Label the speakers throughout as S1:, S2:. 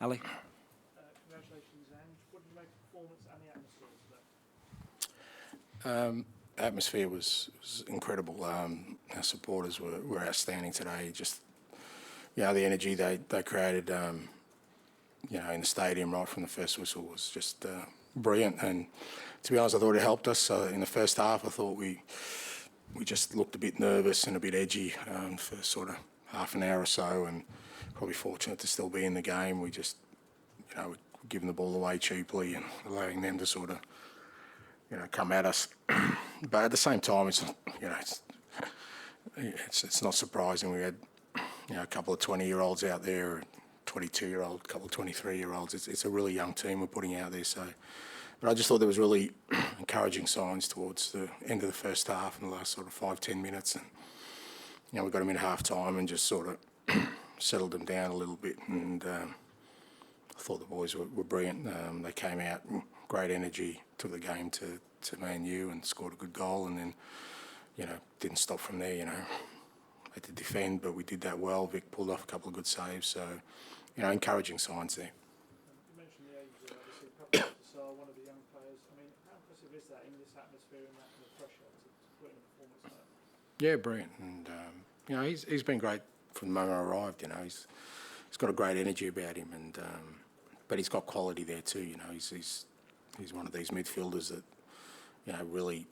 S1: Ali?
S2: Congratulations, Ange. What did you make of the performance and the atmosphere today?
S3: Atmosphere was incredible. Our supporters were outstanding today. Just, the energy they created, in the stadium right from the first whistle was just brilliant. And to be honest, I thought it helped us. In the first half, I thought we just looked a bit nervous and a bit edgy for sort of half an hour or so, and probably fortunate to still be in the game. We just, we're giving the ball away cheaply and allowing them to sort of, come at us. But at the same time, it's not surprising. We had, a couple of 20-year-olds out there, 22-year-old, a couple of 23-year-olds. It's a really young team we're putting out there. So, but I just thought there was really encouraging signs towards the end of the first half in the last sort of 5-10 minutes, and we got them in half time and just sort of settled them down a little bit. And I thought the boys were brilliant. They came out, great energy, took the game to Man U and scored a good goal, and then didn't stop from there. Had to defend, but we did that well. Vic pulled off a couple of good saves, so encouraging signs there.
S2: You mentioned the age there, obviously. Pape, one of the young players. I mean, how impressive is that in this atmosphere and that kind of pressure to put in a performance like that? Yeah,
S3: brilliant. And he's been great from the moment I arrived. He's got a great energy about him, and but he's got quality there too. He's one of these midfielders that really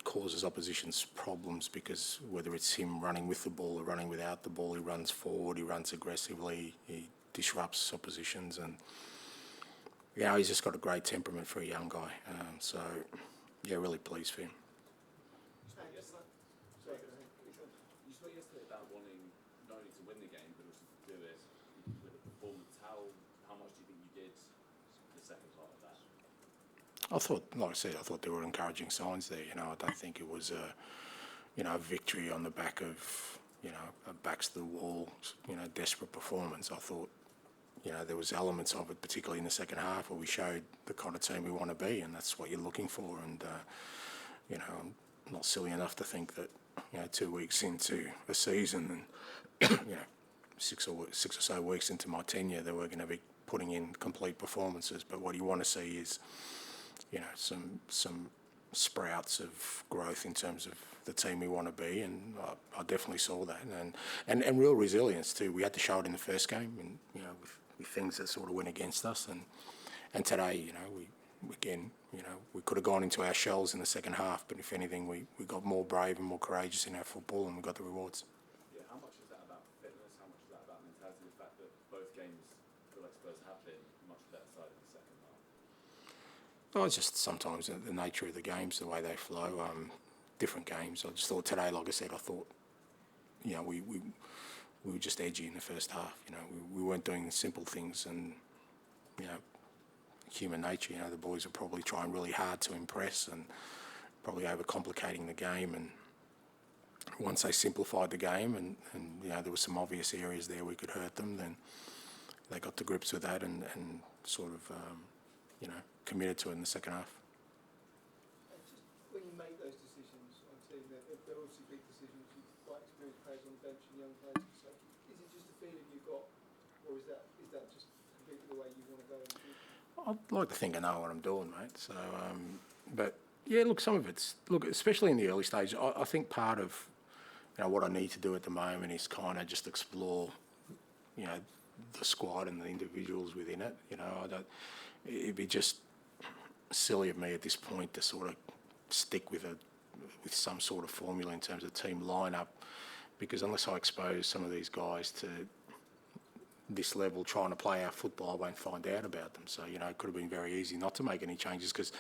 S3: causes opposition's problems, because whether it's him running with the ball or running without the ball, he runs forward, he runs aggressively, he disrupts oppositions, and he's just got a great temperament for a young guy. So really pleased for him.
S4: You spoke yesterday about wanting not only to win the game but also to do it with a performance. How much do you think you did the second part of that?
S3: I thought, like I said, there were encouraging signs there. I don't think it was a victory on the back of, a backs to the wall, desperate performance. I thought, there was elements of it, particularly in the second half, where we showed the kind of team we want to be, and that's what you're looking for. And, I'm not silly enough to think that, 2 weeks into a season and, 6 or so weeks into my tenure, that we're going to be putting in complete performances. But what you want to see is, some sprouts of growth in terms of the team we want to be, and I definitely saw that, and real resilience too. We had to show it in the first game, and with things that sort of went against us, and today, we could have gone into our shells in the second half, but if anything, we got more brave and more courageous in our football, and we got the rewards.
S4: Yeah, how much is that about fitness? How much is that about mentality? The fact that both games feel like Spurs have been much better side in the second half.
S3: Oh, it's just sometimes the nature of the games, the way they flow, different games. I just thought today, like I said, we were just edgy in the first half. We weren't doing the simple things, and human nature. The boys are probably trying really hard to impress and probably overcomplicating the game. And once they simplified the game, and there were some obvious areas there we could hurt them, then they got to grips with that and sort of committed to it in the second half.
S5: Just when you make those decisions on team, they're obviously big decisions. You've quite experienced players on the bench and young players. So is it just a feeling you've got, or is that just completely the way you want to go?
S3: I'd like to think I know what I'm doing, mate. So, but yeah, look, some of it's especially in the early stage. I think part of what I need to do at the moment is kind of just explore, the squad and the individuals within it. It'd be just silly of me at this point to sort of stick with some sort of formula in terms of team lineup, because unless I expose some of these guys to this level trying to play our football, I won't find out about them. So, it could have been very easy not to make any changes, because,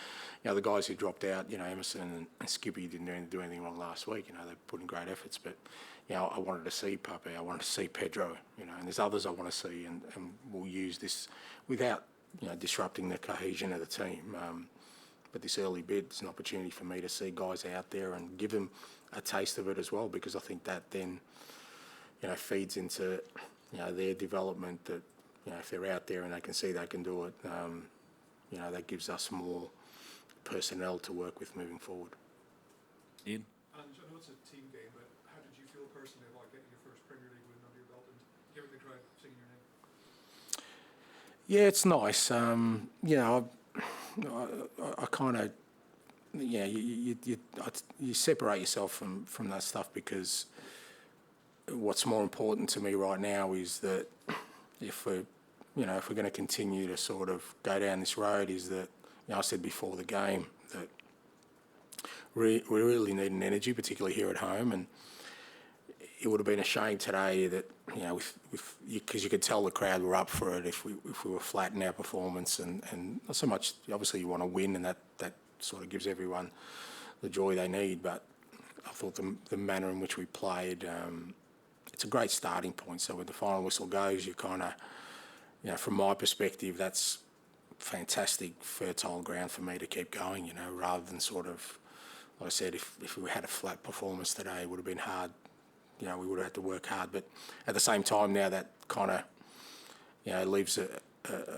S3: the guys who dropped out, Emerson and Skippy didn't do anything wrong last week. They put in great efforts, but, I wanted to see Pape, I wanted to see Pedro, and there's others I want to see, and we'll use this without, disrupting the cohesion of the team. But this early bid is an opportunity for me to see guys out there and give them a taste of it as well, because I think that then, feeds into, their development, that, if they're out there and they can see they can do it, that gives us more personnel to work with moving forward.
S1: Ian?
S6: And I know it's a team game, but how did you feel personally about getting your first Premier League win under your belt and hearing the crowd singing your name?
S3: Yeah, it's nice. You know, I kind of, yeah, you separate yourself from that stuff, because what's more important to me right now is that if we're going to continue to sort of go down this road, is that, you know, I said before the game that we really need an energy, particularly here at home, and it would have been a shame today that, you know, because you could tell the crowd were up for it if we were flat in our performance, and not so much, obviously you want to win, and that sort of gives everyone the joy they need, but I thought the manner in which we played, it's a great starting point. So when the final whistle goes, you kind of, you know, from my perspective, that's fantastic, fertile ground for me to keep going, you know, rather than sort of, like I said, if we had a flat performance today, it would have been hard. You know, we would have had to work hard. But at the same time now, that kind of, you know, leaves a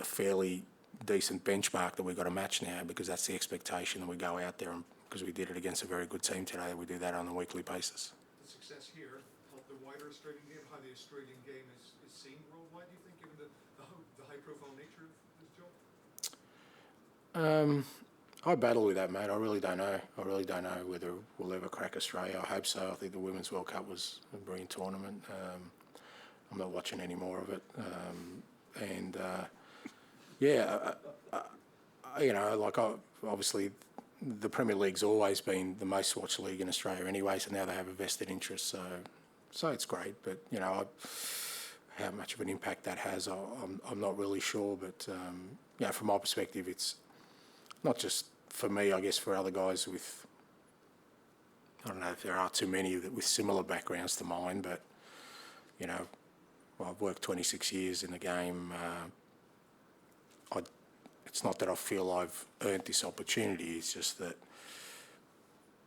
S3: fairly decent benchmark that we've got to match now, because that's the expectation that we go out there, and because we did it against a very good team today, we do that on a weekly basis.
S6: The success here helped the wider Australian game, how the Australian game is seen worldwide, do you think, given the high-profile nature of this job?
S3: I battle with that, mate. I really don't know. I really don't know whether we'll ever crack Australia. I hope so. I think the Women's World Cup was a brilliant tournament. I'm not watching any more of it. You know, like obviously the Premier League's always been the most watched league in Australia anyway, so now they have a vested interest. So it's great. But, you know, how much of an impact that has, I'm not really sure. But, you know, from my perspective, it's not just for me, I guess for other guys with, I don't know if there are too many with similar backgrounds to mine, but, you know, I've worked 26 years in the game. It's not that I feel I've earned this opportunity, it's just that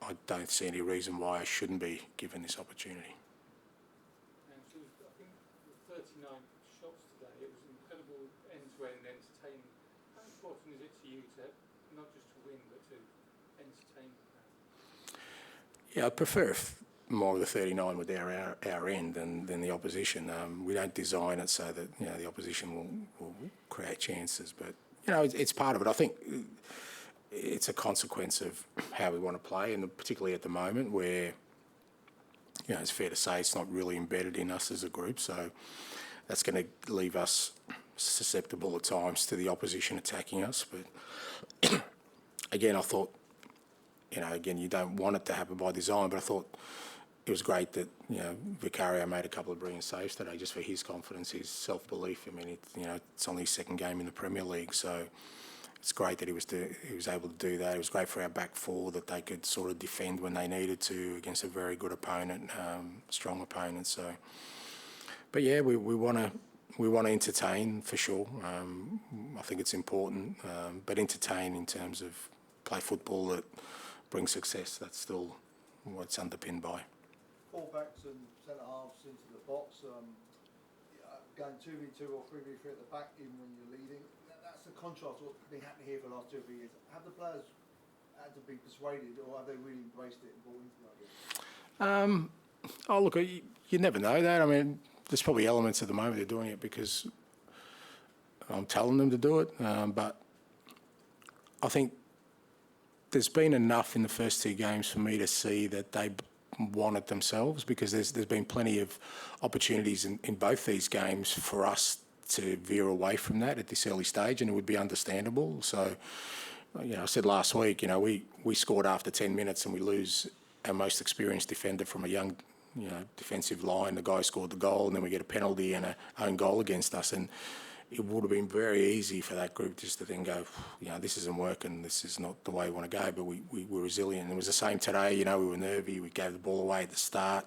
S3: I don't see any reason why I shouldn't be given this opportunity.
S2: And so I think the 39 shots today, it was incredible end-to-end entertaining. How important is it to you to not just to win, but to entertain the crowd?
S3: Yeah, I prefer if more of the 39 were there our end than the opposition. We don't design it so that, you know, the opposition will create chances, but, you know, it's part of it. I think it's a consequence of how we want to play, and particularly at the moment where, you know, it's fair to say it's not really embedded in us as a group, so that's going to leave us susceptible at times to the opposition attacking us. But again, I thought, you know, again, you don't want it to happen by design, but I thought it was great that, you know, Vicario made a couple of brilliant saves today, just for his confidence, his self-belief. I mean, it's only his second game in the Premier League, so it's great that he was able to do that. It was great for our back four that they could sort of defend when they needed to against a very good opponent, strong opponent. So, but yeah, we want to entertain for sure. I think it's important, but entertain in terms of play football that brings success. That's still what it's underpinned by.
S5: Full-backs and centre-halves into the box, going 2v2 or 3v3 at the back, even when you're leading. That's the contrast what's been happening here for the last 2 or 3 years. Have the players had to be persuaded, or have they really embraced it and bought into it?
S3: Oh, look, you never know that. I mean, there's probably elements at the moment they're doing it because I'm telling them to do it, but I think there's been enough in the first 2 games for me to see that they want it themselves, because there's been plenty of opportunities in both these games for us to veer away from that at this early stage, and it would be understandable. So, you know, I said last week, you know, we scored after 10 minutes and we lose our most experienced defender from a young, you know, defensive line. The guy scored the goal, and then we get a penalty and an own goal against us, and it would have been very easy for that group just to then go, you know, this isn't working, this is not the way we want to go, but we were resilient. It was the same today, you know, we were nervy, we gave the ball away at the start.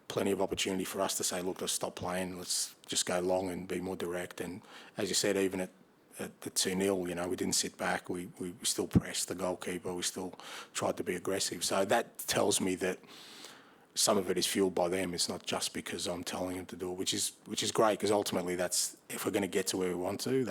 S3: Plenty of opportunity for us to say, look, let's stop playing, let's just go long and be more direct. And as you said, even at the 2-0, you know, we didn't sit back, we still pressed the goalkeeper, we still tried to be aggressive. So that tells me that some of it is fueled by them. It's not just because I'm telling them to do it, which is great, because ultimately that's, if we're going to get to where we want to,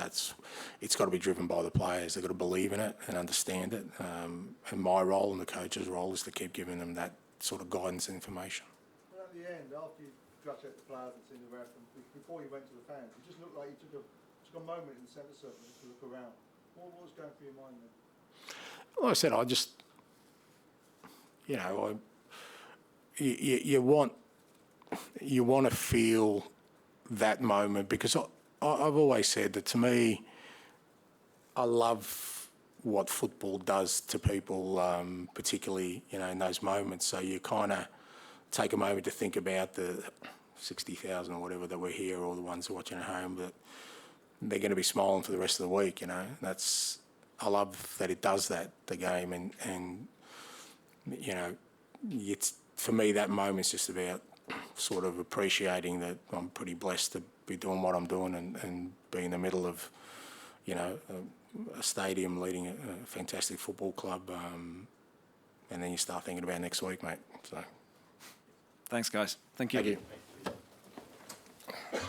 S3: it's got to be driven by the players. They've got to believe in it and understand it. And my role and the coach's role is to keep giving them that sort of guidance and information.
S5: Well, at the end, after you congratulate the players and seen the ref, and before you went to the fans, it just looked like you took
S1: a moment in the centre circle to look around. What was going through your mind then?
S3: Like I said, I just, you know, you want to feel that moment, because I've always said that, to me, I love what football does to people, particularly, you know, in those moments. So you kind of take a moment to think about the 60,000 or whatever that were here, or the ones watching at home, but they're going to be smiling for the rest of the week, you know. I love that it does that, the game, and you know, for me, that moment's just about sort of appreciating that I'm pretty blessed to be doing what I'm doing and be in the middle of, you know, a stadium leading a fantastic football club, and then you start thinking about next week, mate. So,
S7: Thanks, guys. Thank you.
S3: thank you.